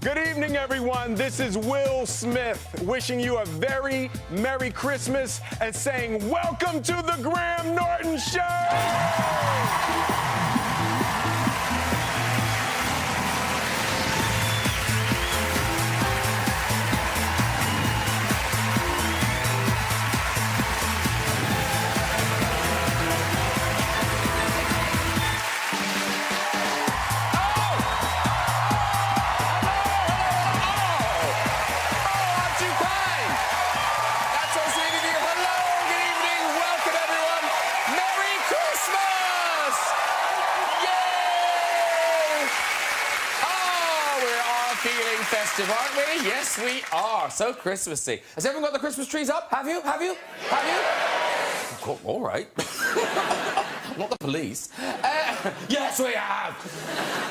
Good evening, everyone. This is Will Smith wishing you a very Merry Christmas and saying welcome to the Graham Norton Show! Festive, aren't we? Yes, we are. So Christmassy. Has everyone got the Christmas trees up? Have you? Have you? Have you? Oh, all right. Not the police. Yes, we have.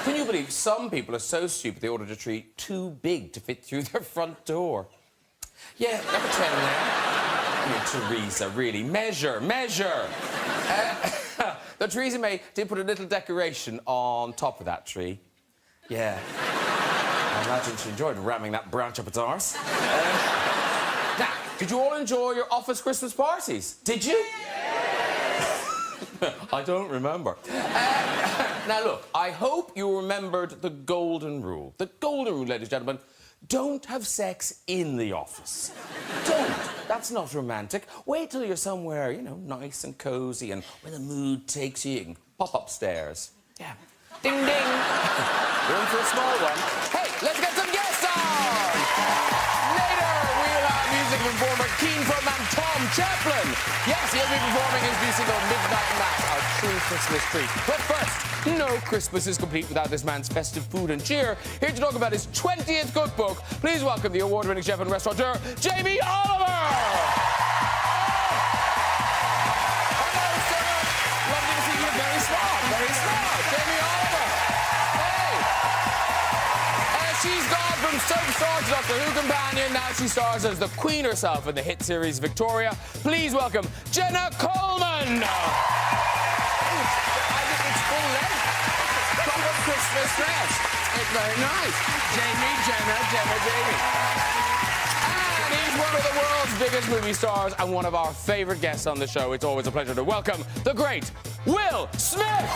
Can you believe some people are so stupid they ordered a tree too big to fit through their front door? Yeah, never tell now. Teresa, really. Measure. The Theresa May did put a little decoration on top of that tree. Yeah. I imagine she enjoyed ramming that branch up its arse. Now, did you all enjoy your office Christmas parties? Did you? I don't remember. Now, look, I hope you remembered the golden rule. The golden rule, ladies and gentlemen, don't have sex in the office. Don't. That's not romantic. Wait till you're somewhere, you know, nice and cosy, and when the mood takes you, you can pop upstairs. Yeah. Ding, ding. Room for a small one. Hey, let's get some guests on! Later, we'll have music performer Keane, frontman Tom Chaplin. Yes, he'll be performing his new single, Midnight Mass, our true Christmas treat. But first, no Christmas is complete without this man's festive food and cheer. Here to talk about his 20th cookbook, please welcome the award-winning chef and restaurateur, Jamie Oliver! Hello, sir. Lovely to see you. Very smart. Jamie Oliver. She's gone from soap star to Doctor Who companion. Now she stars as the Queen herself in the hit series Victoria. Please welcome Jenna Coleman. I think it's full length. Proper Christmas dress. It's very nice. Jenna, Jamie. And he's one of the world's biggest movie stars and one of our favourite guests on the show. It's always a pleasure to welcome the great Will Smith.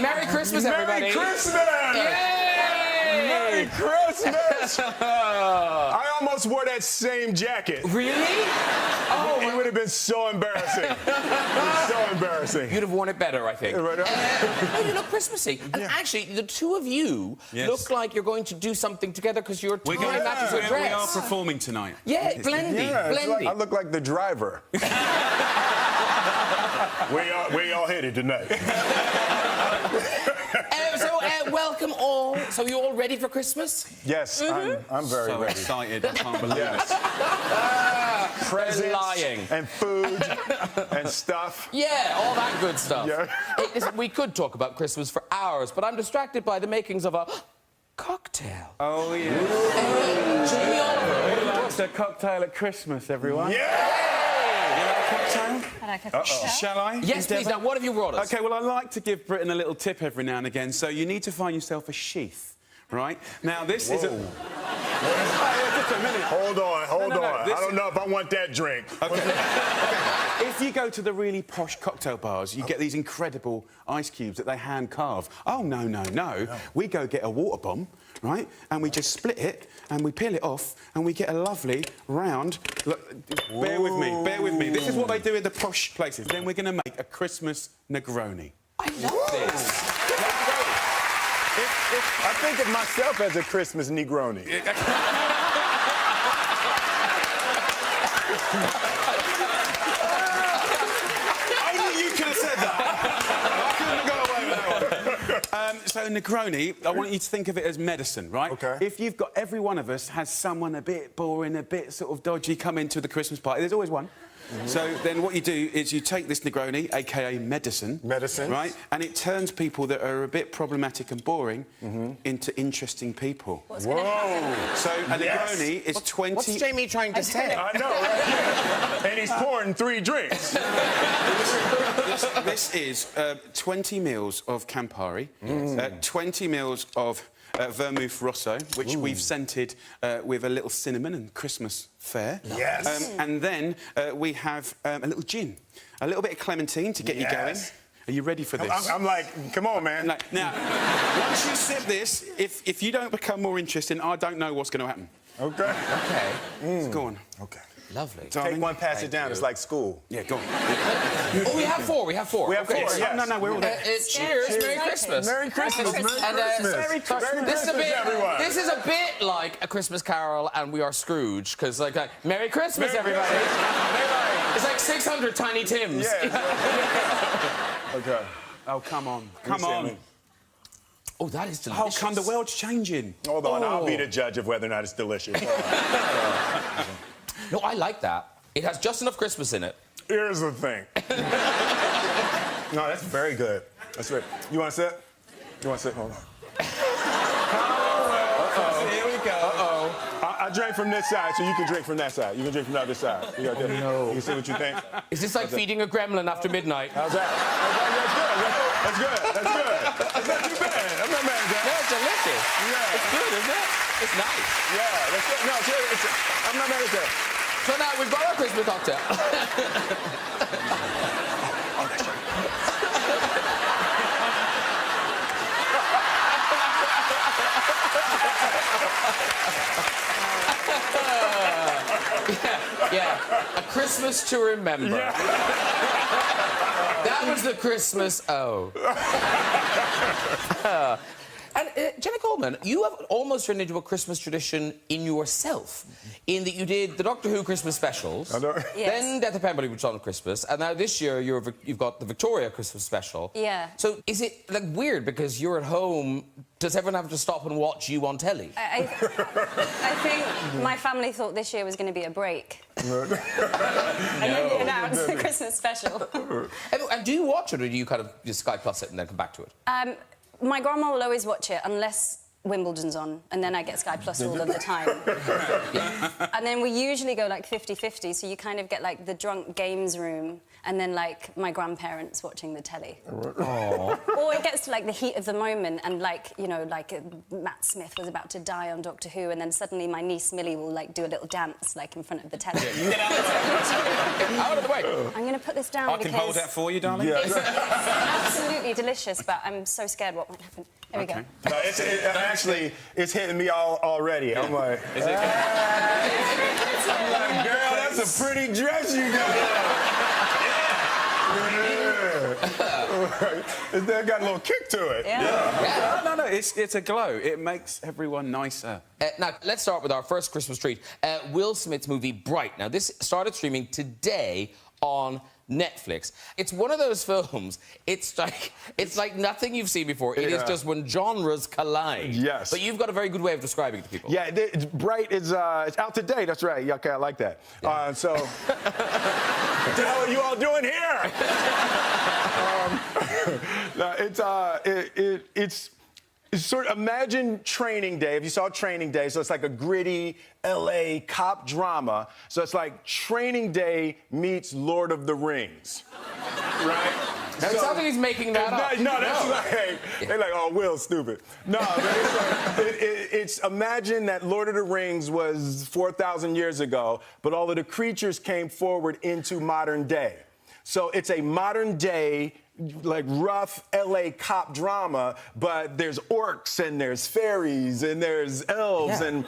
Merry Christmas, everybody. Merry Christmas! Yay! Merry Christmas! I almost wore that same jacket. Really? Oh, it would have been so embarrassing. So embarrassing. You'd have worn it better, I think. Oh, you look Christmassy. And actually, the two of you look like you're going to do something together because your tie matches your dress. We are performing tonight. Yeah, blendy. I look like the driver. we all headed tonight. Welcome all. So you all ready for Christmas? Yes, I'm very ready. Excited, I can't believe it. Presents and food and stuff. Yeah, all that good stuff. Yeah. Hey, listen, we could talk about Christmas for hours, but I'm distracted by the makings of a cocktail. Oh, yeah. Hey, Jamie Oliver. Who likes a cocktail at Christmas, everyone? Yeah! Cocktail? I like a cocktail. Shall I? Yes, please. Now, what have you brought us? OK, well, I like to give Britain a little tip every now and again, so you need to find yourself a sheath, right? Now, this is a... Just a minute. Hold on. No, I don't know if I want that drink. OK. If you go to the really posh cocktail bars, you get these incredible ice cubes that they hand carve. Oh, no. We go get a water bomb, right? And we just split it, and we peel it off, and we get a lovely round... Look, bear with me. This is what they do in the posh places. Then we're going to make a Christmas Negroni. I love this. I think of myself as a Christmas Negroni. Only you could have said that. I couldn't have got away with that one. So Negroni, I want you to think of it as medicine, right? OK. If you've got... Every one of us has someone a bit boring, a bit sort of dodgy come into the Christmas party. There's always one. So then what you do is you take this Negroni, a.k.a. medicine. Medicine. Right? And it turns people that are a bit problematic and boring into interesting people. Whoa. So a Negroni is 20... What's Jamie trying to say? I know, right? And he's pouring 3 drinks. This is 20 mils of Campari, 20 mils of vermouth rosso, which we've scented with a little cinnamon and Christmas fare. Yes. And then we have a little gin, a little bit of clementine to get you going. Are you ready for this? I'm like, come on, man. Now, once you sip this, if you don't become more interested, I don't know what's going to happen. Okay. Okay. Go on. Okay. Lovely. Take one, pass it down. It's like school. Yeah, go on. Oh, we have 4. We have 4. We have 4, yes. No, we're all there. Cheers. Merry Christmas. Merry Christmas. Merry Christmas. This is a bit, everyone. This is a bit like A Christmas Carol and We Are Scrooge, because like Merry Christmas, everybody. It's like 600 Tiny Tims. Yeah. Okay. Oh, come on. Come on. Oh, that is delicious. Oh, come, the world's changing. Hold on, I'll be the judge of whether or not it's delicious. No, I like that. It has just enough Christmas in it. Here's the thing. No, that's very good. That's very... You want to sit? You want to sit? Hold on. Here we go. I drank from this side, so you can drink from that side. You can drink from the other side. You got this. no. You can see what you think. Is this like feeding a gremlin after midnight? How's that? That's good. That's good. That's not too bad. I'm not mad at that. Yeah, it's delicious. Yeah. It's good, isn't it? It's nice. Yeah, that's good. No, I'm not mad at that. So now we've got our Christmas cocktail. Yeah, a Christmas to remember. Yeah. That was the Christmas And Jenna Coleman, you have almost turned into a Christmas tradition in yourself, in that you did the Doctor Who Christmas specials, then Death of Pemberley, which was on Christmas, and now this year you've got the Victoria Christmas special. Yeah. So is it like weird because you're at home? Does everyone have to stop and watch you on telly? I think my family thought this year was going to be a break. And then they announced the Christmas special. And do you watch it, or do you kind of just Sky Plus it and then come back to it? My grandma will always watch it unless Wimbledon's on, and then I get Sky Plus all of the time. And then we usually go like 50-50, so you kind of get like the drunk games room and then like my grandparents watching the telly. Aww. Or it gets to like the heat of the moment and like, you know, like Matt Smith was about to die on Doctor Who, and then suddenly my niece Millie will like do a little dance like in front of the telly. Get out of the way. I'm going to put this down I can hold that for you, darling. Yeah. It's absolutely delicious, but I'm so scared what might happen. Here we go. No, actually, it's hitting me already. I'm like, I'm like, girl, that's a pretty dress you got. It got a little kick to it. Yeah. No, it's a glow. It makes everyone nicer. Now, let's start with our first Christmas treat. Will Smith's movie Bright. Now, this started streaming today on Netflix. It's one of those films, it's like nothing you've seen before. It is just when genres collide. Yes. But you've got a very good way of describing it to people. Yeah, Bright is it's out today. That's right. Yeah, okay, I like that. Yeah. So, what the hell are you all doing here? No, it's sort of, imagine Training Day. If you saw Training Day, so it's like a gritty LA cop drama. So it's like Training Day meets Lord of the Rings, right? Now, it sounds like he's making that up. No, that's like, they're like, oh, Will's stupid. No, it's imagine that Lord of the Rings was 4,000 years ago, but all of the creatures came forward into modern day. So it's a modern day, like rough LA cop drama, but there's orcs and there's fairies and there's elves and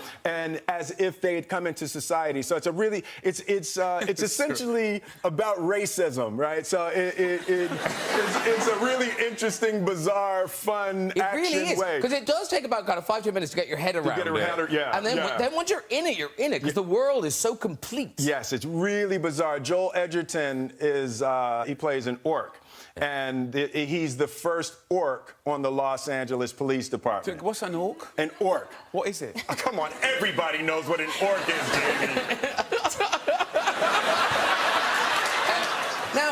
as if they had come into society. So it's a really it's essentially about racism, right? So it's a really interesting, bizarre, fun action way. It really is, way. because it does take about kind of 5-10 minutes to get your head around it. Yeah. And then once you're in it, because the world is so complete. Yes, it's really bizarre. Joel Edgerton is he plays an orc. And he's the first orc on the Los Angeles Police Department. What's an orc? An orc. What is it? Oh, come on, everybody knows what an orc is, Jamie.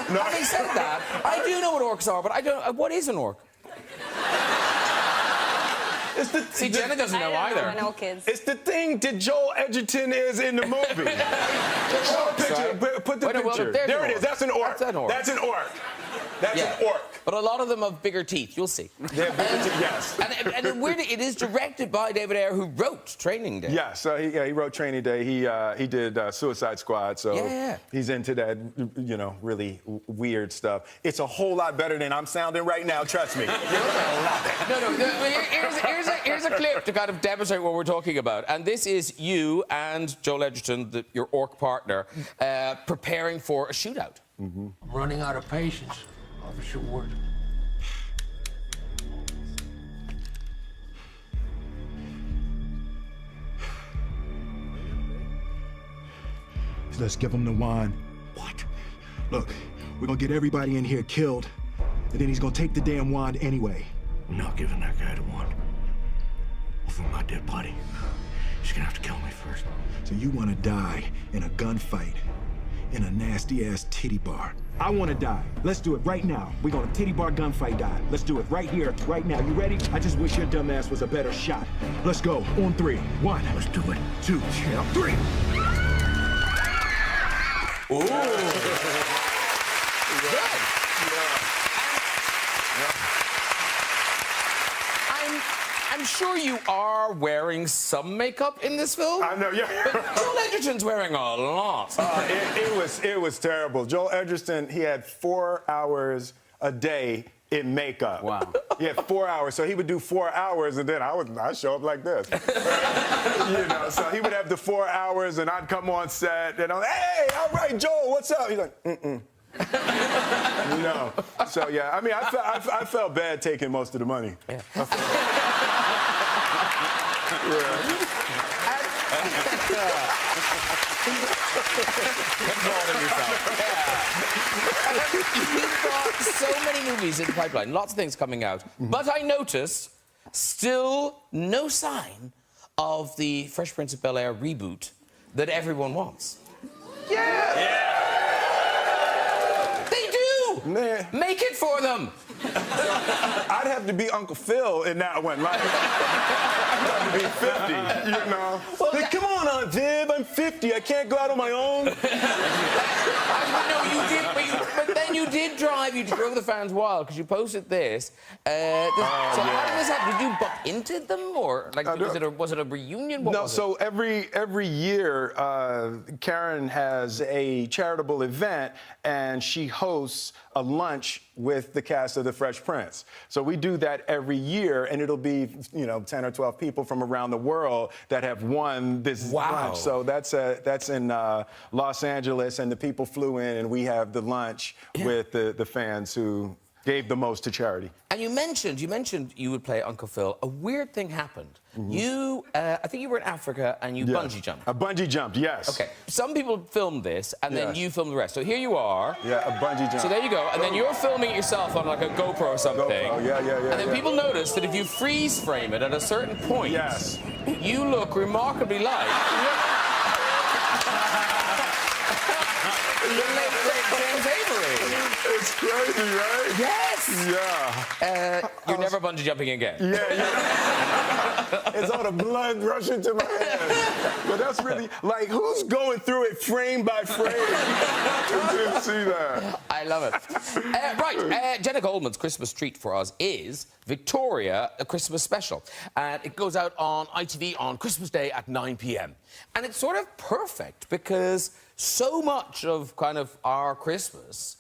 Having said that, I do know what orcs are, but I don't... what is an orc? It's the, See, Jenna doesn't know I don't either. know, I know kids. It's the thing that Joel Edgerton is in the movie. Show a picture. Put the Wait, no, well, picture. there's There an it orc. is. That's an orc. That's an orc. That's an orc. That's Yeah. an orc. But a lot of them have bigger teeth. You'll see. Yeah, yes. And weirdly, it is directed by David Ayer, who wrote Training Day. Yeah, so he wrote Training Day. He did Suicide Squad, so Yeah. he's into that, you know, really weird stuff. It's a whole lot better than I'm sounding right now, trust me. Here's a clip to kind of demonstrate what we're talking about. And this is you and Joel Edgerton, your orc partner, preparing for a shootout. I'm running out of patience, Officer Ward. Let's give him the wand. What? Look, we're gonna get everybody in here killed, and then he's gonna take the damn wand anyway. I'm not giving that guy the wand. Over my dead body. He's gonna have to kill me first. So you wanna die in a gunfight, in a nasty-ass titty bar. I wanna die. Let's do it right now. We're gonna titty bar gunfight die. Let's do it right here, right now. You ready? I just wish your dumb ass was a better shot. Let's go. On 3. 1. Let's do it. 2. 3. Ooh. Good. I'm sure you are wearing some makeup in this film. I know, yeah. But Joel Edgerton's wearing a lot. It was terrible. Joel Edgerton, he had 4 hours a day in makeup. Wow. He had 4 hours, so he would do 4 hours, and then I'd show up like this. You know, so he would have the 4 hours, and I'd come on set, and I'm like, hey, all right, Joel, what's up? He's like, No. So, yeah, I mean, I felt bad taking most of the money. Yeah. You've got so many movies in the pipeline, lots of things coming out. But I notice still no sign of the Fresh Prince of Bel-Air reboot that everyone wants. Yeah! They do! Man. Make it for them! I'd have to be Uncle Phil in that one. Like, I'd have to be 50, you know? Well, Like, come on, Aunt Viv, I'm 50. I can't go out on my own. No, you did, but then you did drive. You drove the fans wild because you posted this. So how did this happen? Did you bump into them, or like was it a reunion? What No, was so every year, Karen has a charitable event, and she hosts a lunch with the cast of The Fresh Prince. So we do that every year, and it'll be 10 or 12 people from around the world that have won this lunch. So that's in Los Angeles, and the people flew in, and we have the lunch with the fans who gave the most to charity. And you mentioned you would play Uncle Phil. A weird thing happened. You, I think you were in Africa and you bungee jumped. I bungee jumped, yes. Okay. Some people filmed this and then Yes. you filmed the rest. So here you are. Yeah, a bungee jump. So there you go. And then you're filming it yourself on like a GoPro or something. GoPro, yeah. And then people notice that if you freeze frame it at a certain point, Yes. you look remarkably like the late great James Avery. It's crazy, right? Yes. Yeah. You're never bungee jumping again. Yeah. It's all the blood rushing to my head. But that's really, like, who's going through it frame by frame? I didn't see that. I love it. Jenna Coleman's Christmas treat for us is Victoria, a Christmas special. And it goes out on ITV on Christmas Day at 9 p.m. And it's sort of perfect because so much of kind of our Christmas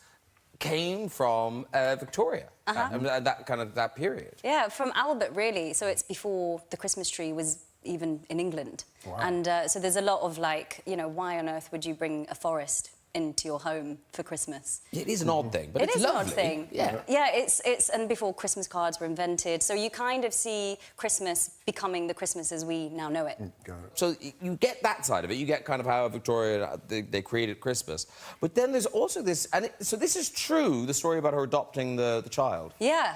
came from Victoria. That period. Yeah, from Albert, really. So it's before the Christmas tree was even in England. Wow. And so there's a lot of, like, why on earth would you bring a forest into your home for Christmas? It is an odd thing, but it's it is lovely. an odd thing. Yeah, it's and before Christmas cards were invented, so you kind of see Christmas becoming the Christmas as we now know it. So you get that side of it. You get kind of how Victoria they created Christmas, but then there's also this, and so this is true. The story about her adopting the child. Yeah.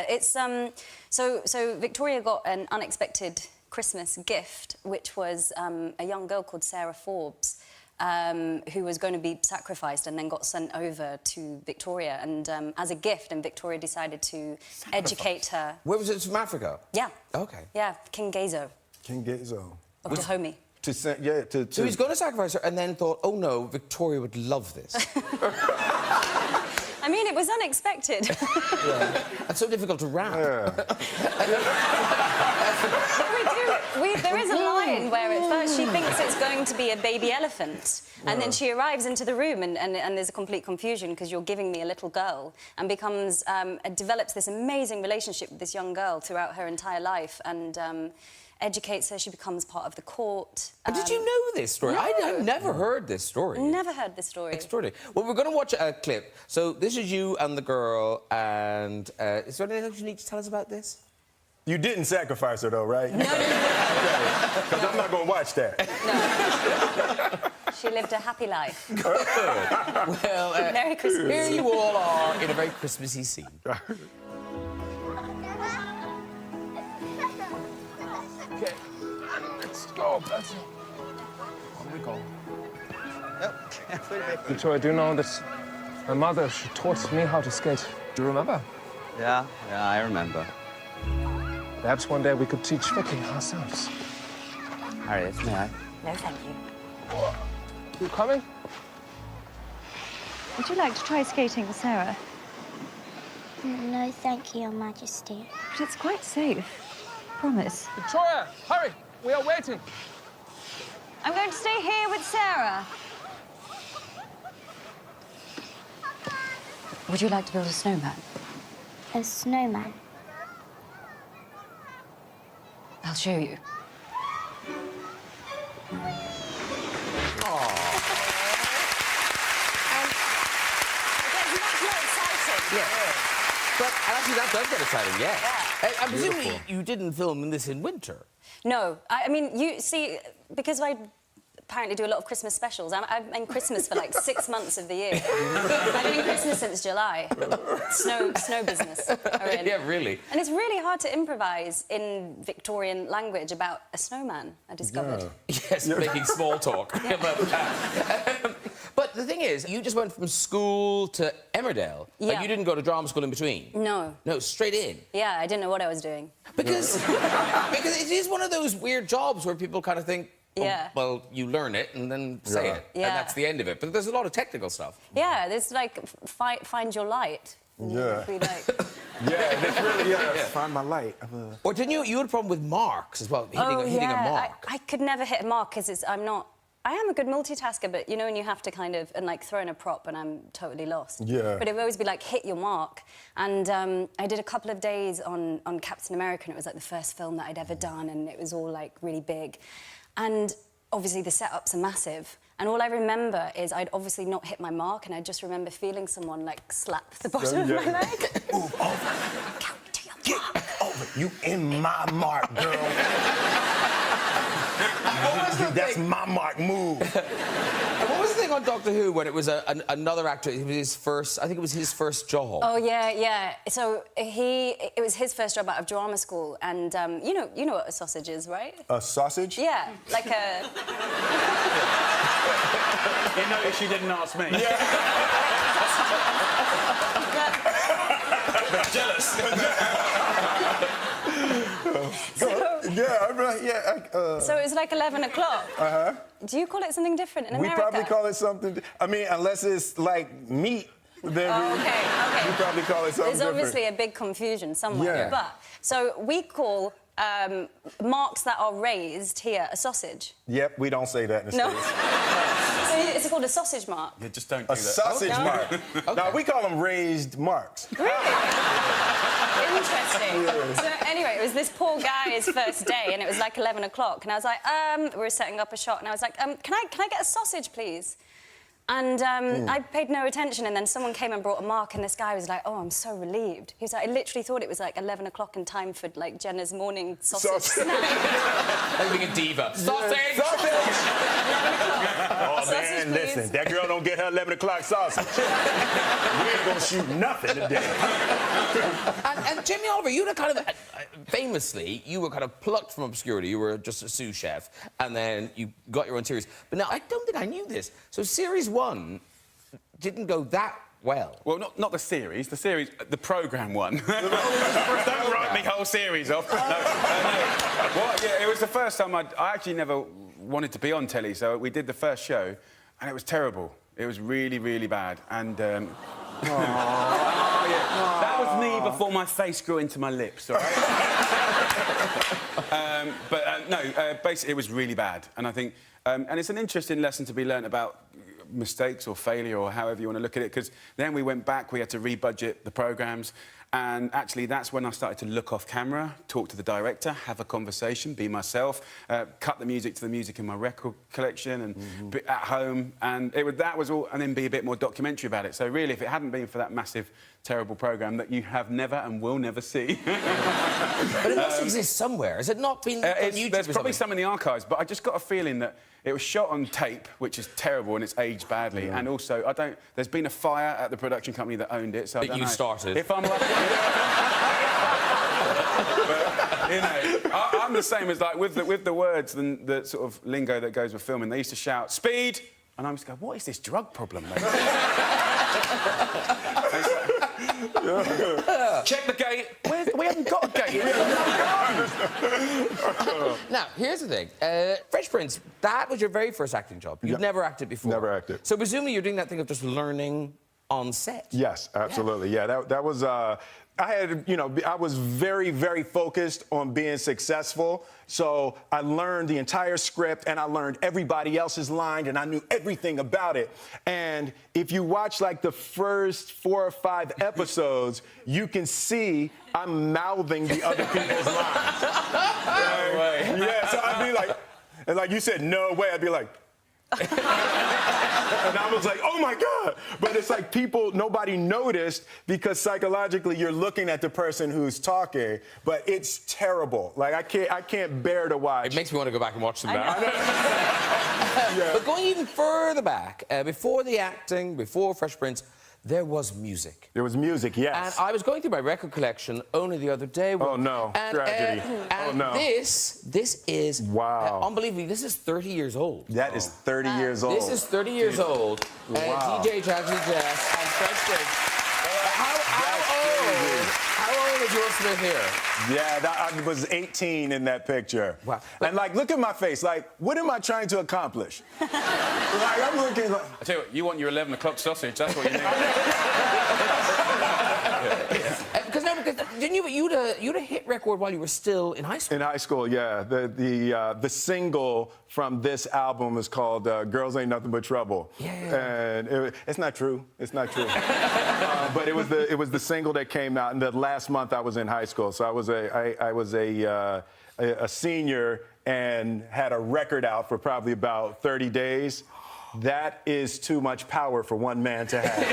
It's so Victoria got an unexpected Christmas gift, which was a young girl called Sarah Forbes. who was going to be sacrificed and then got sent over to Victoria. And as a gift, and Victoria decided to educate her. Where was it? From Africa? Yeah. Okay. Yeah, King Gezo King Gezo. of Dahomey. To send, yeah, to. So he's going to sacrifice her and then thought, oh no, Victoria would love this. I mean, it was unexpected. That's so difficult to wrap. There is a line where at first she thinks it's going to be a baby elephant, and then she arrives into the room and there's a complete confusion because you're giving me a little girl, and becomes develops this amazing relationship with this young girl throughout her entire life, and educates her. She becomes part of the court. Did you know this story? No. I've never heard this story. Never heard this story. Extraordinary. Well, we're going to watch a clip. So this is you and the girl, and is there anything else you need to tell us about this? You didn't sacrifice her, though, right? No. Because I'm not going to watch that. No. She lived a happy life. Well, Merry Christmas. here you all are in a very Christmassy scene. Okay, let's go. That's it. On we go. Victoria, do you know that my mother, she taught me how to skate? Do you remember? Yeah, I remember. Perhaps one day we could teach Vicky ourselves. Harriet, may I? No, thank you. You coming? Would you like to try skating with Sarah? No, thank you, Your Majesty. But it's quite safe. Promise. Victoria, hurry! We are waiting. I'm going to stay here with Sarah. Would you like to build a snowman? A snowman. I'll show you. But actually, that does get exciting, yeah. And presumably you didn't film this in winter. No, I mean, you see, because I apparently do a lot of Christmas specials. I'm in Christmas for like 6 months of the year. I've been in Christmas since July. Snow business. Yeah, really. And it's really hard to improvise in Victorian language about a snowman, I discovered. Yes, making small talk about that. But the thing is, you just went from school to Emmerdale. Yeah. Like, you didn't go to drama school in between. No. No, straight in. Yeah, I didn't know what I was doing. Because it is one of those weird jobs where people kind of think, oh, Yeah. well, you learn it and then say it. Yeah. And that's the end of it. But there's a lot of technical stuff. Yeah, there's like find your light. Yeah. Be like, Yeah, that's really, find my light. Or didn't you had a problem with marks as well, hitting a mark. I could never hit a mark because I am a good multitasker, but you know, when you have to kind of, and like throw in a prop and I'm totally lost. Yeah. But it would always be like, hit your mark. And I did a couple of days on Captain America, and it was like the first film that I'd ever done, and it was all like really big. And obviously the setups are massive. And all I remember is I'd obviously not hit my mark, and I just remember feeling someone like slap the bottom of my leg. Move over. Count to your mark. Get over. You in my mark, girl. That's my mark. Move. And what was the thing on Doctor Who when it was another actor? It was his first. I think it was his first job. Oh yeah. So it was his first job out of drama school, and you know what a sausage is, right? A sausage? Yeah, like a. You notice you didn't ask me. Jealous. So it was like 11 o'clock. Uh-huh. Do you call it something different in We America? probably call it something. I mean, unless it's like meat, then Okay. we probably call it something There's different. obviously a big confusion somewhere. Yeah. But so we call marks that are raised here a sausage. Yep, we don't say that in the No. States. So it's called a sausage mark. Yeah, just don't do A that. sausage No. mark. Now, we call them raised marks. Really? Interesting. So anyway, it was this poor guy's first day, and it was like 11 o'clock, and I was like, we were setting up a shot, and I was like, can I get a sausage, please? And I paid no attention, and then someone came and brought a mark, and this guy was like, oh, I'm so relieved. He was like, I literally thought it was like 11 o'clock in time for, like, Jenna's morning sausage snack. Like being a diva. Sausage! Oh, Sausage, man, please. listen, that girl don't get her 11 o'clock sausage. We ain't gonna shoot nothing today. And Jamie Oliver, you had a kind of famously, you were kind of plucked from obscurity. You were just a sous chef, and then you got your own series. But now, I don't think I knew this. So series 1 didn't go that well. Well, not the series. The programme one. Don't write me whole series off. No. Well, yeah, it was the first time I actually never wanted to be on telly, so we did the first show, and it was terrible. It was really, really bad, and... That was me before my face grew into my lips, all right? Basically, it was really bad. And I think... and it's an interesting lesson to be learnt about mistakes or failure or however you want to look at it, because then we went back, we had to rebudget the programmes, and actually that's when I started to look off camera, talk to the director, have a conversation, be myself, cut the music to the music in my record collection and be at home, and that was all, and then be a bit more documentary about it. So really, if it hadn't been for that massive, terrible programme that you have never and will never see... But it must exist somewhere. Has it not been on YouTube? There's probably some in the archives, but I just got a feeling that it was shot on tape, which is terrible and it's aged badly. And also, there's been a fire at the production company that owned it, so I don't know. That you started. If I'm lucky... But, you know, I'm the same as, like, with the words and the sort of lingo that goes with filming. They used to shout, "Speed!" And I used to go, what is this drug problem, mate? Check the gate. We haven't got a gate. Now, here's the thing. Fresh Prince, that was your very first acting job. You've never acted before. Never acted. So presumably you're doing that thing of just learning on set. Yes, absolutely. Yeah, that was... I was very, very focused on being successful. So I learned the entire script and I learned everybody else's line and I knew everything about it. And if you watch like the first 4 or 5 episodes, you can see I'm mouthing the other people's lines. No way. Yeah, so I'd be like, and like you said, no way, I'd be like, and I was like, oh my God. But it's like nobody noticed because psychologically you're looking at the person who's talking, but it's terrible. Like I can't bear to watch. It makes me want to go back and watch them now. Yeah. But going even further back, before the acting, before Fresh Prince, there was music. There was music, yes. And I was going through my record collection only the other day. Oh, no. Tragedy. And oh, no. This is... Wow. Unbelievably, this is 30 years old. That is 30 years old. This is 30 years old. Wow. DJ Jazzy Jazz and Fresh Prince. How old is your Smith here? Yeah, I was 18 in that picture. Wow. And, like, look at my face. Like, what am I trying to accomplish? Like, I'm looking like... I tell you what, you want your 11 o'clock sausage, that's what you need. Because didn't you'd a hit record while you were still in high school? In high school, yeah. The single from this album is called "Girls Ain't Nothing But Trouble." Yeah. And it's not true. It's not true. But it was the single that came out, and the last month I was in high school, so I was a senior and had a record out for probably about 30 days. That is too much power for one man to have.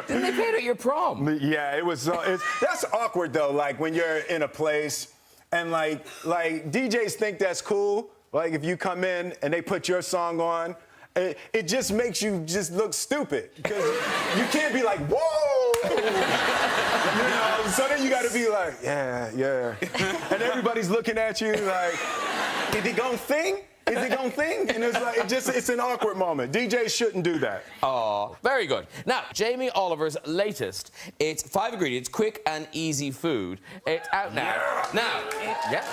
Didn't they play it at your prom? Yeah, it was. That's awkward though. Like when you're in a place, and like DJs think that's cool. Like if you come in and they put your song on, it just makes you just look stupid because you can't be like, whoa. You know, so then you got to be like, yeah, and everybody's looking at you like, is he gonna sing? Is he gonna sing? And it's like, it's an awkward moment. DJs shouldn't do that. Oh, very good. Now, Jamie Oliver's latest. It's 5 ingredients, quick and easy food. It's out now. Yeah. Now, yeah.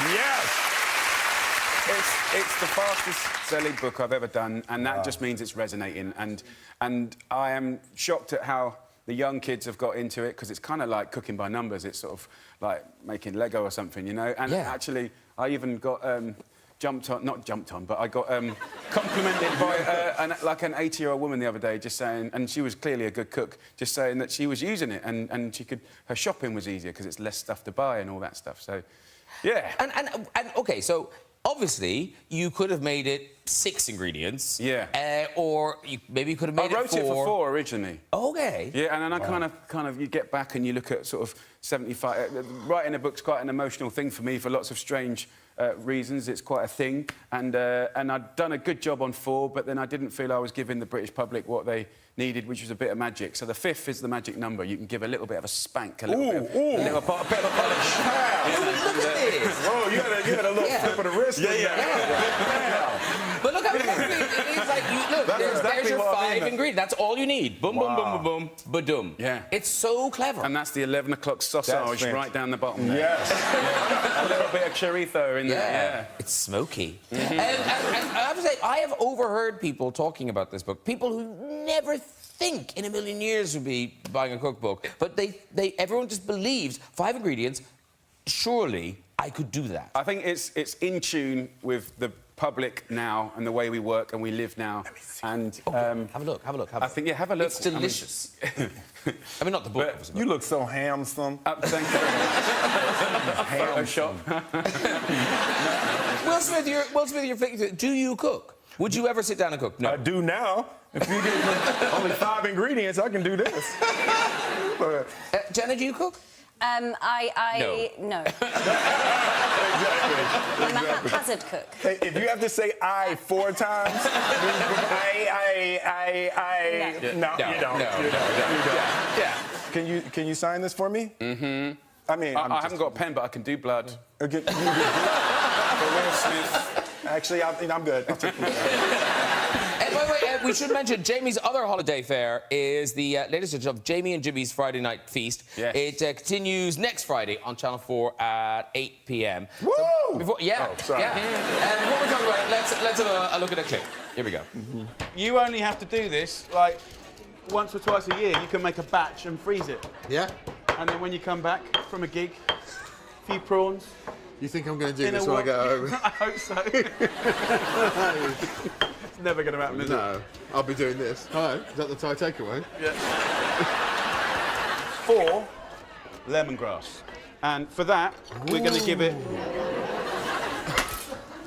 Yes. It's the fastest selling book I've ever done, and that just means it's resonating. And I am shocked at how the young kids have got into it, because it's kind of like cooking by numbers. It's sort of like making Lego or something, you know? And actually, I even got not jumped on, but I got complimented by an 80-year-old woman the other day, just saying, and she was clearly a good cook, just saying that she was using it, and her shopping was easier because it's less stuff to buy and all that stuff. So, yeah. And okay, so obviously you could have made it 6 ingredients. Yeah. Or maybe you could have made it 4. I wrote it for 4 originally. Okay. Yeah, and then I kind of you get back and you look at sort of 75. Writing a book's quite an emotional thing for me for lots of strange reasons. It's quite a thing, and I'd done a good job on 4, but then I didn't feel I was giving the British public what they needed, which was a bit of magic. So the 5th is the magic number. You can give a little bit of a spank, a little bit of a bit of a polish. Look at this. Whoa, you had a little flip of the wrist. But look how it's like, look, there's your 5 ingredients. That's all you need. Boom, boom, boom, boom, boom, ba-doom. Yeah. It's so clever. And that's the 11 o'clock sausage right down the bottom there. Yes. A little bit of chorizo in there. Yeah. It's smoky. And I have to say, I have overheard people talking about this book, people who never think in a million years would be buying a cookbook, but everyone just believes 5 ingredients. Surely I could do that. I think it's in tune with the public now and the way we work and we live now. And have a look. I think have a look. It's delicious. I mean, not the book. Obviously, You look so handsome. Thank you very much. Photoshop. Will Smith, you're flicking. Do you cook? Would you ever sit down and cook? No. I do now. If you give me only 5 ingredients, I can do this. Jenna, do you cook? No. Exactly. I'm a haphazard cook. Hey, if you have to say I 4 times, No, you don't. Yeah. Can you sign this for me? Mm-hmm. I mean, I haven't got a pen, but I can do blood. You do blood for Will Smith. Actually, I'm good. I'll take it. And by the way, we should mention Jamie's other holiday fare is the latest edition of Jamie and Jimmy's Friday Night Feast. Yes. It continues next Friday on Channel 4 at 8 p.m. Woo! So before we talk about it, let's have a look at a clip. Here we go. Mm-hmm. You only have to do this, like, once or twice a year. You can make a batch and freeze it. Yeah? And then when you come back from a gig, a few prawns. You think I'm going to do this when I go home? I hope so. It's never going to happen, is it? No, I'll be doing this. Hello, is that the Thai takeaway? Yeah. 4 lemongrass. And for that, we're going to give it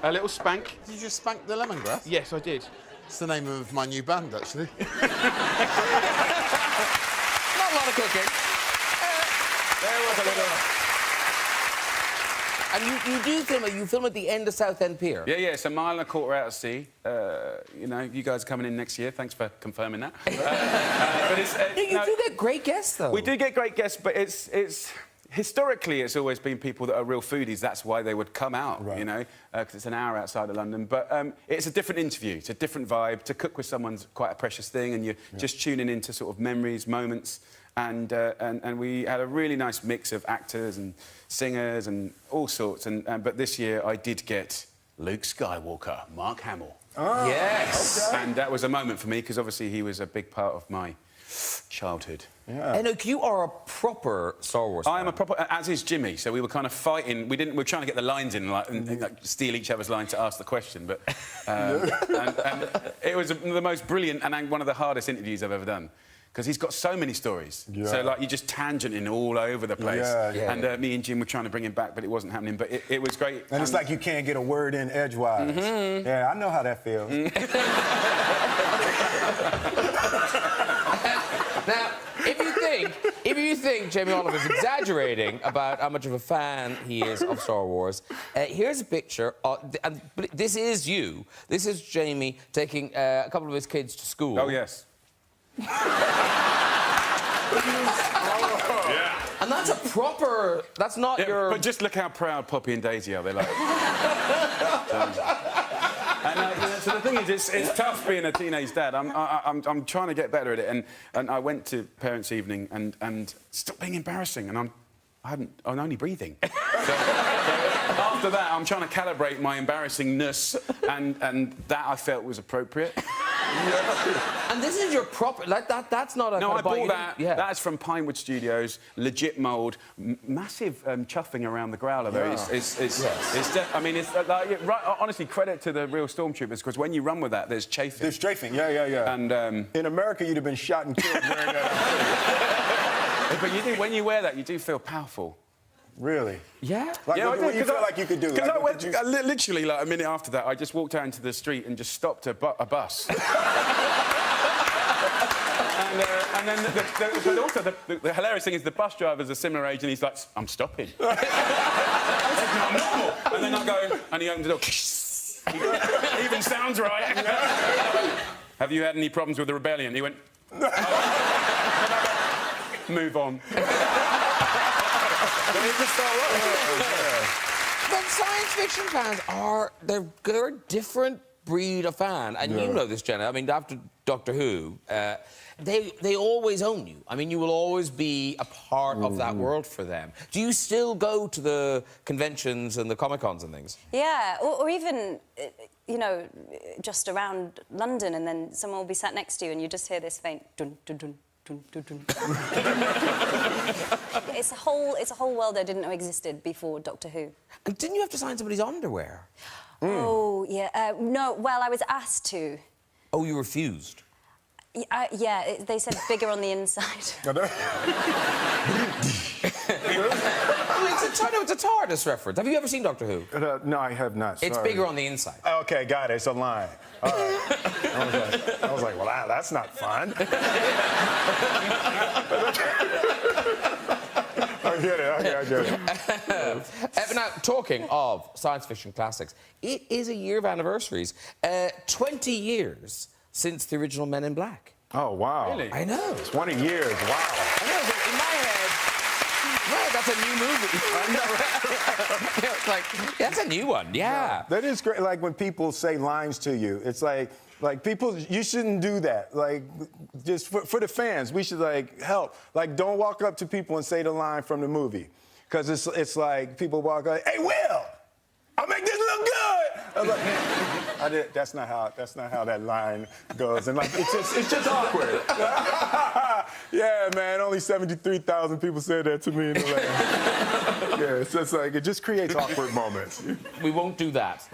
a little spank. Did you just spank the lemongrass? Yes, I did. It's the name of my new band, actually. Not a lot of cooking. There was a little... And you do film it. You film at the end of Southend Pier. Yeah, it's a mile and a quarter out at sea. You know, you guys are coming in next year. Thanks for confirming that. But it's... you do get great guests, though. We do get great guests, but it's historically, it's always been people that are real foodies. That's why they would come out, you know, because it's an hour outside of London. But it's a different interview. It's a different vibe. To cook with someone's quite a precious thing, and you're just tuning into sort of memories, moments. And we had a really nice mix of actors and singers and all sorts. But this year, I did get Luke Skywalker, Mark Hamill. Oh, yes. Okay. And that was a moment for me, because obviously he was a big part of my childhood. Yeah. And look, you are a proper Star Wars fan. I am a proper, as is We were kind of fighting. We were trying to get the lines in, and steal each other's lines to ask the question. But and it was the most brilliant and one of the hardest interviews I've ever done. Because he's got so many stories. Yeah. So, like, you're just tangenting all over the place. And me and Jim were trying to bring him back, but it wasn't happening. But it was great. And it's like you can't get a word in edgewise. Mm-hmm. Yeah, I know how that feels. Now, if you think Jamie Oliver's exaggerating about how much of a fan he is of Star Wars, here's a picture. And this is you. This is Jamie taking a couple of his kids to school. Oh, yes. And that's a proper... That's not your... But just look how proud Poppy and Daisy are. They're like... So the thing is, it's tough being a teenage dad. I'm trying to get better at it. And I went to Parents' Evening and stop being embarrassing. And I'm only breathing. So after that, I'm trying to calibrate my embarrassingness, and that I felt was appropriate. And this is your proper... Like, that's not a... No, I bought that. Yeah. That's from Pinewood Studios. Legit mould. Massive chuffing around the growler, though. Yeah. I mean, it's like... honestly, credit to the real stormtroopers, because when you run with that, there's chafing. There's strafing, yeah. And... in America, you'd have been shot and killed wearing that. But you do, when you wear that, you do feel powerful. Really? Yeah? Like, Yeah, what do you feel like you could do? Because Like, literally, like, a minute after that, I just walked out into the street and just stopped a bus. And then but also the hilarious thing is the bus driver's a similar age and he's like, I'm stopping. That's not normal. And then I go, and he opens the door. Even sounds right. Have you had any problems with the rebellion? He went, move on. But science fiction fans they're a different breed of fan, and you know this, Jenna. I mean, after Doctor Who, they always own you. I mean, you will always be a part of that world for them. Do you still go to the conventions and the Comic-Cons and things? Yeah, or even, you know, just around London, and then someone will be sat next to you and you just hear this faint dun dun dun dun dun dun. It's a whole world I didn't know existed before Doctor Who. And didn't you have to sign somebody's underwear? Oh, yeah. No, well, I was asked to. Oh, you refused? Yeah, they said bigger on the inside. It's a TARDIS reference. Have you ever seen Doctor Who? No, I have not. It's Sorry. bigger on the inside. Okay, got it. It's a line. All right. I was like, well, that's not fun. I get it. Okay, I get it. Now, talking of science fiction classics, it is a year of anniversaries. 20 years since the original Men in Black. Oh, wow. Really? I know. 20 years, wow. I know, but in my head, well, that's a new movie. It's like, that's a new one, yeah. That is great. Like when people say lines to you, it's like people, you shouldn't do that. Like, just for the fans, we should like help. Like, don't walk up to people and say the line from the movie, because it's like people walk up, hey, Will, I'll make this look good. I'm like, that's not how that line goes, and like it's just awkward. Yeah, man, only 73,000 people said that to me in the land. Yeah, so it's like it just creates awkward moments. We won't do that.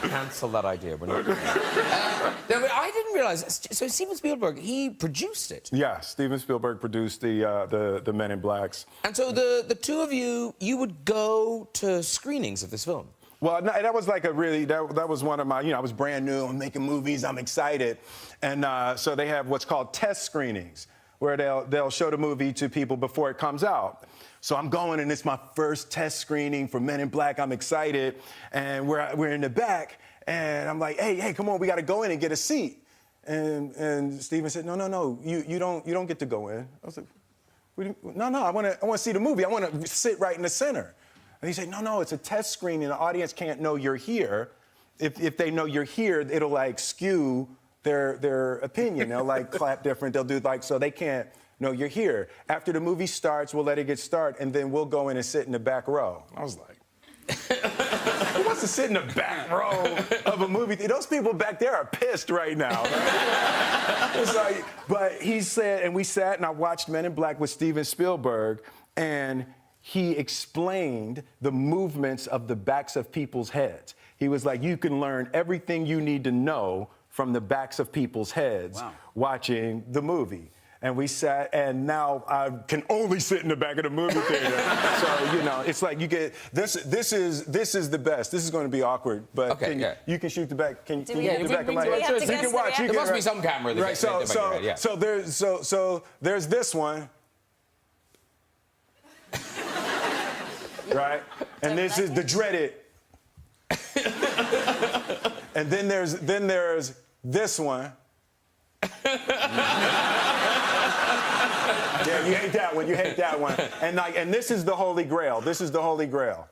Cancel that idea. We're not doing that. No, but I didn't realise. So Steven Spielberg, he produced it. Yeah, Steven Spielberg produced the Men in Blacks. And so the two of you would go to screenings of this film. Well, no, that was like that was one of my, I was brand new, I'm making movies, I'm excited. And so they have what's called test screenings, where they'll show the movie to people before it comes out. So I'm going, and it's my first test screening for Men in Black, I'm excited. And we're in the back, and I'm like, hey, come on, we gotta go in and get a seat. And Steven said, no, you don't get to go in. I was like, no, I wanna see the movie, I wanna sit right in the center. And he said, no, it's a test screening. The audience can't know you're here. If they know you're here, it'll like skew their opinion. They'll like clap different. They'll do like, so they can't know you're here. After the movie starts, we'll let it get started, and then we'll go in and sit in the back row. I was like, who wants to sit in the back row of a movie? Those people back there are pissed right now. It's like, but he said, and we sat and I watched Men in Black with Steven Spielberg, and he explained the movements of the backs of people's heads. He was like, you can learn everything you need to know from the backs of people's heads watching the movie. And we sat, and now I can only sit in the back of the movie theater. So, it's like you get, this is the best. This is going to be awkward, but okay, you can shoot the back. Can you shoot the back of my head? You can watch. There must be some camera that right, gets the back of your head, yeah. So there's this one. Right? And this is the dreaded. And then there's this one. Yeah, you hate that one. You hate that one. And this is the Holy Grail. This is the Holy Grail.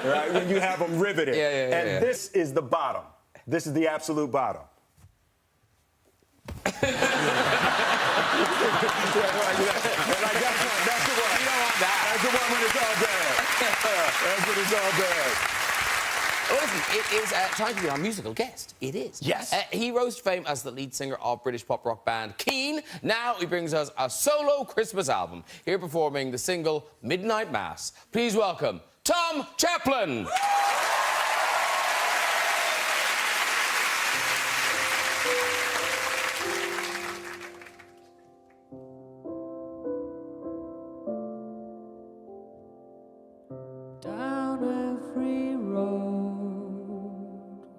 Right? When you have them riveted. And this is the bottom. This is the absolute bottom. That's the one. You don't want that. That's the one when it's all bad. That's when it's all bad. Well, listen, it is time to be our musical guest. It is. Yes. He rose to fame as the lead singer of British pop rock band Keane. Now he brings us a solo Christmas album. Here performing the single Midnight Mass. Please welcome Tom Chaplin. Down every road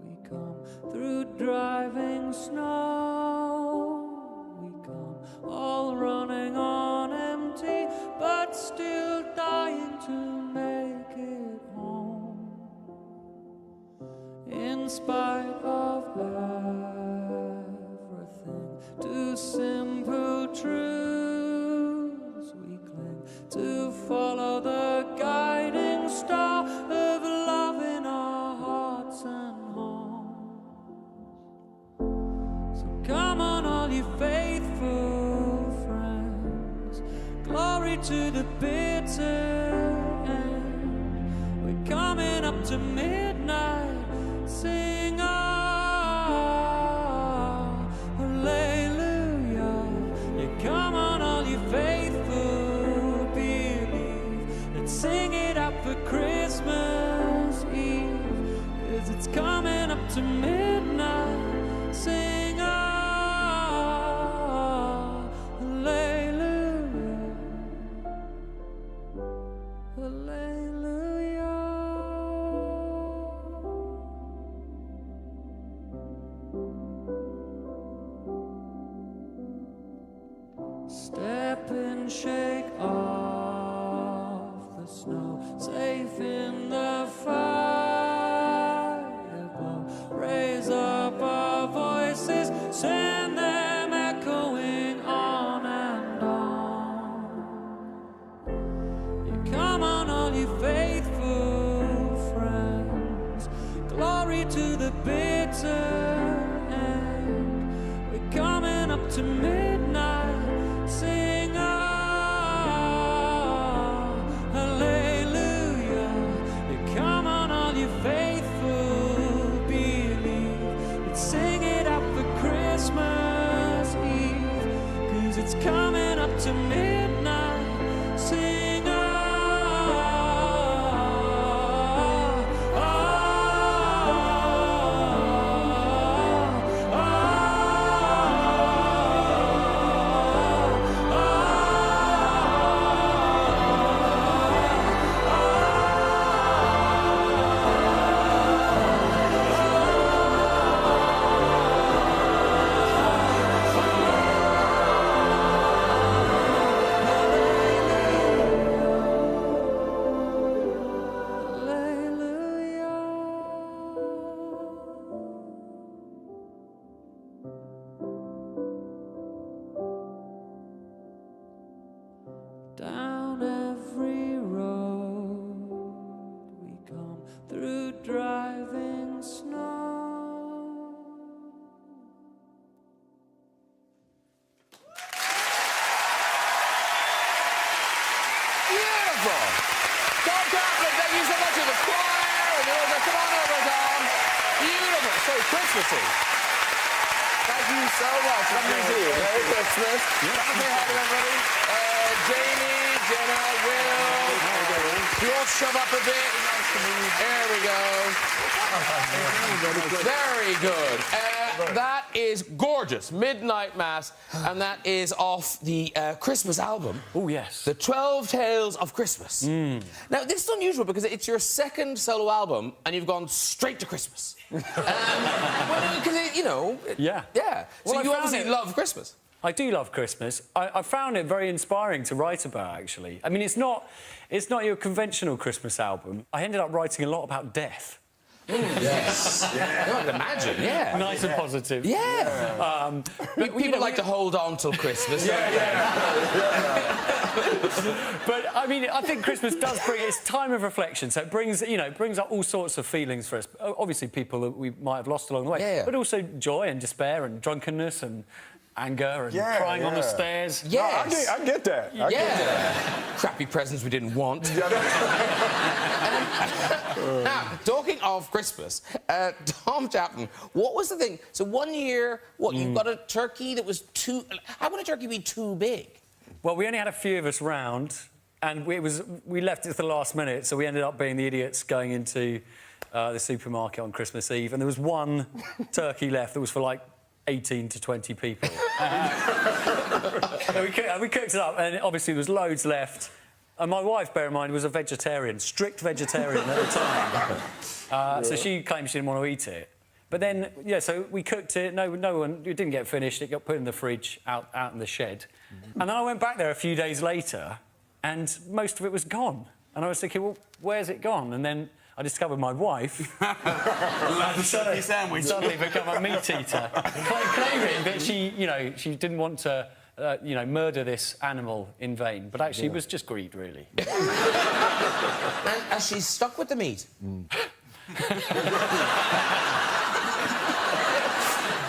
we come, through driving snow. We come all running on empty, but still dying to make it home. In spite of everything, to simple truths we cling to, follow the guiding star of love in our hearts and homes. So come on, all you faithful friends, glory to the bitter end. We're coming up to midnight, sing hallelujah. Yeah, come on, all you faithful, believe. Let's sing it out for Christmas Eve, 'cause it's coming up to midnight, sing hallelujah, hallelujah. Step and shake off the snow, safe in the fire glow. Raise up our voices, send them echoing on and on. Yeah, come on, all you faithful friends, glory to the bitter end. We're coming up to midnight, sing hallelujah. You come on, all you faithful, believe. Let's sing it out for Christmas Eve, 'cause it's coming up to midnight, sing down every road we come through driving snow. Beautiful. Tom Chaplin, thank you so much to the choir and the orchestra. Come on over, Tom. Beautiful. So Christmassy. Thank you so much. Lovely to see you. Merry Christmas. Come and say hi to everybody. Jamie, Jenna, Will. You all shove up a bit. There we go. Very good. That is gorgeous. Midnight Mass, and that is off the Christmas album. Oh, yes. The 12 Tales of Christmas. Now, this is unusual because it's your second solo album and you've gone straight to Christmas. Well, because, you know... Yeah. Yeah. So Well, you I found obviously it- love Christmas. I do love Christmas. I found it very inspiring to write about, actually. I mean, it's not your conventional Christmas album. I ended up writing a lot about death. Yes. Yeah. I can imagine, yeah. Nice and positive. Yeah. People like to hold on till Christmas. But, I mean, I think Christmas does bring... It's time of reflection, so it brings, you know, it brings up all sorts of feelings for us. Obviously, people that we might have lost along the way. Yeah. But also joy and despair and drunkenness and anger and crying on the stairs. Yes. No, I get that. I get that. Crappy presents we didn't want. Now, talking of Christmas, Tom Chaplin, what was the thing? So one year, you got a turkey that was too... How would a turkey be too big? Well, we only had a few of us round, and we left it to the last minute, so we ended up being the idiots going into the supermarket on Christmas Eve, and there was one turkey left that was for, like, 18 to 20 people. And we cooked it up, and obviously there was loads left. And my wife, bear in mind, was a vegetarian, strict vegetarian at the time. So she claimed she didn't want to eat it. But then, yeah, so we cooked it. No one. It didn't get finished. It got put in the fridge out in the shed. And then I went back there a few days later, and most of it was gone. And I was thinking, well, where's it gone? And then I discovered my wife suddenly become a meat eater, claiming that she didn't want to, murder this animal in vain. But actually, it was just greed, really. And she's stuck with the meat.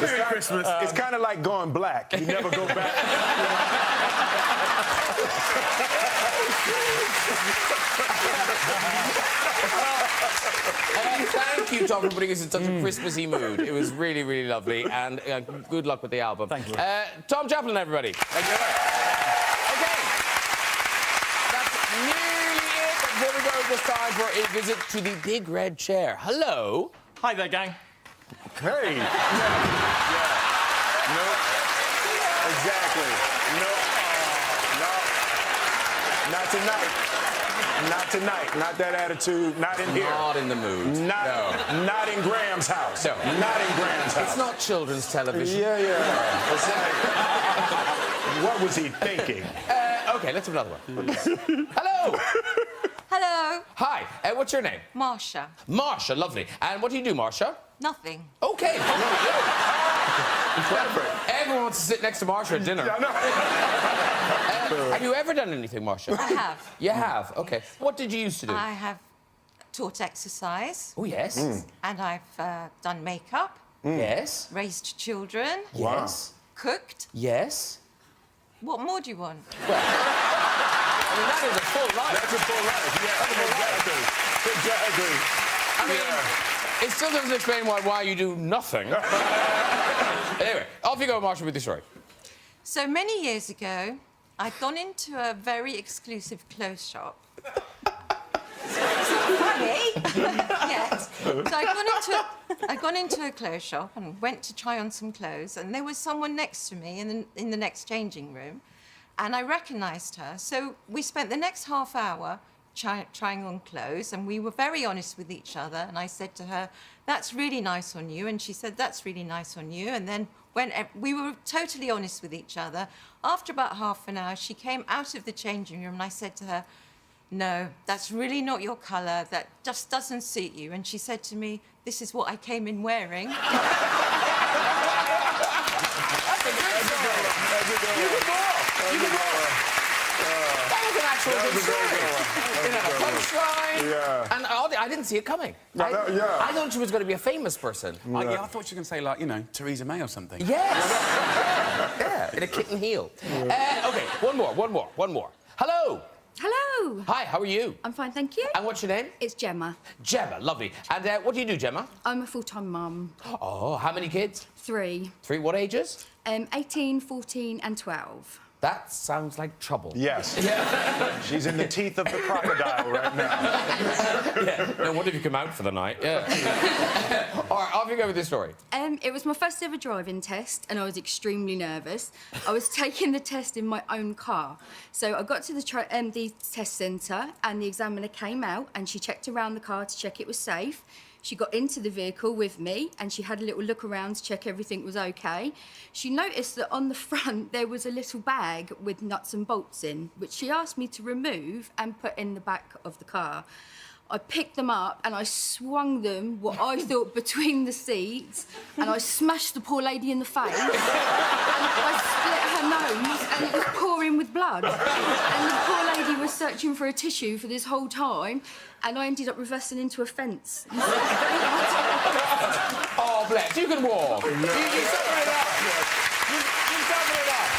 Merry Christmas. It's kind of like going black. You never go back. Thank you, Tom, for putting us in such a Christmassy mood. It was really, really lovely, and good luck with the album. Thank you. Tom Chaplin, everybody. Thank you very much. OK. That's nearly it. Before we go, it's time for a visit to the big red chair. Hello. Hi there, gang. Hey. Yeah. Nope. Exactly. Nope. No. Not tonight. Not tonight. Not that attitude. Not in here. Not in the mood. Not in Graham's house. No. Not in Graham's house. It's not children's television. Yeah. It's like, what was he thinking? OK, let's have another one. Hello. Hello. Hi. What's your name? Marsha. Marsha, lovely. And what do you do, Marsha? Nothing. OK. Everyone wants to sit next to Marsha at dinner. Yeah, I know. Have you ever done anything, Marsha? I have. You have? OK. What did you used to do? I have taught exercise. Oh, yes. And I've done makeup. Yes. Raised children. Yes. Cooked. Yes. What more do you want? I mean, that is a full life. That's a full life. Yeah, exactly. I mean, it still doesn't explain why you do nothing. Anyway, off you go, Marsha, with your story. So many years ago, I'd gone into a very exclusive clothes shop. It's not funny yet. So I'd gone into a clothes shop and went to try on some clothes, and there was someone next to me in the next changing room, and I recognised her. So we spent the next half hour trying on clothes, and we were very honest with each other. And I said to her, "That's really nice on you," and she said, "That's really nice on you." And then when we were totally honest with each other, after about half an hour, she came out of the changing room, and I said to her, "No, that's really not your colour. That just doesn't suit you." And she said to me, "This is what I came in wearing." That's a good story. You can go. That was an actual good story. You know, a punchline. Yeah. And I didn't see it coming. I thought she was going to be a famous person. I thought she was going to say, like, Theresa May or something. Yes. Yeah, in a kitten heel. OK, one more. Hello. Hello. Hi, how are you? I'm fine, thank you. And what's your name? It's Gemma. Gemma, lovely. And what do you do, Gemma? I'm a full-time mum. Oh, how many kids? 3. 3, what ages? 18, 14 and 12. That sounds like trouble. Yes. Yeah. She's in the teeth of the crocodile right now. Yeah. No wonder if you come out for the night. Yeah. All right, off you go with this story. It was my first ever driving test, and I was extremely nervous. I was taking the test in my own car. So I got to the test centre, and the examiner came out, and she checked around the car to check it was safe. She got into the vehicle with me, and she had a little look around to check everything was OK. She noticed that on the front there was a little bag with nuts and bolts in, which she asked me to remove and put in the back of the car. I picked them up and I swung them, what I thought, between the seats, and I smashed the poor lady in the face. And I split her nose, and it was pouring with blood. And the poor lady was searching for a tissue for this whole time, and I ended up reversing into a fence. Oh, bless. You can walk. You suffered it up. You suffered it up.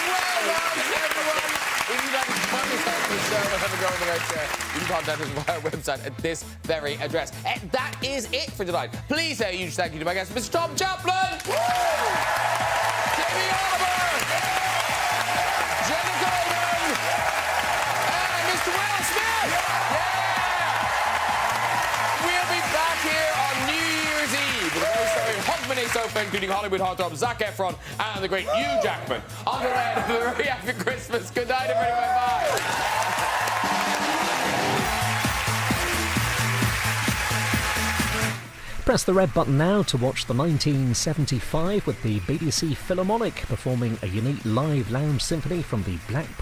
Well done, everyone. If you'd like to find this show, have a go on the right chair. You can contact us via our website at this very address. That is it for tonight. Please say a huge thank you to my guest, Mr. Tom Chaplin. Jamie Oliver. Jenna Coleman. And Mr. Will Smith. We'll be back here on New Year's Eve with a very starring Hogmanay sofa, including Hollywood heartthrob Zac Efron and the great Hugh Jackman. Until then, have a very happy Christmas. Good night, everyone. Bye. Press the red button now to watch the 1975 with the BBC Philharmonic performing a unique live lounge symphony from the Blackpool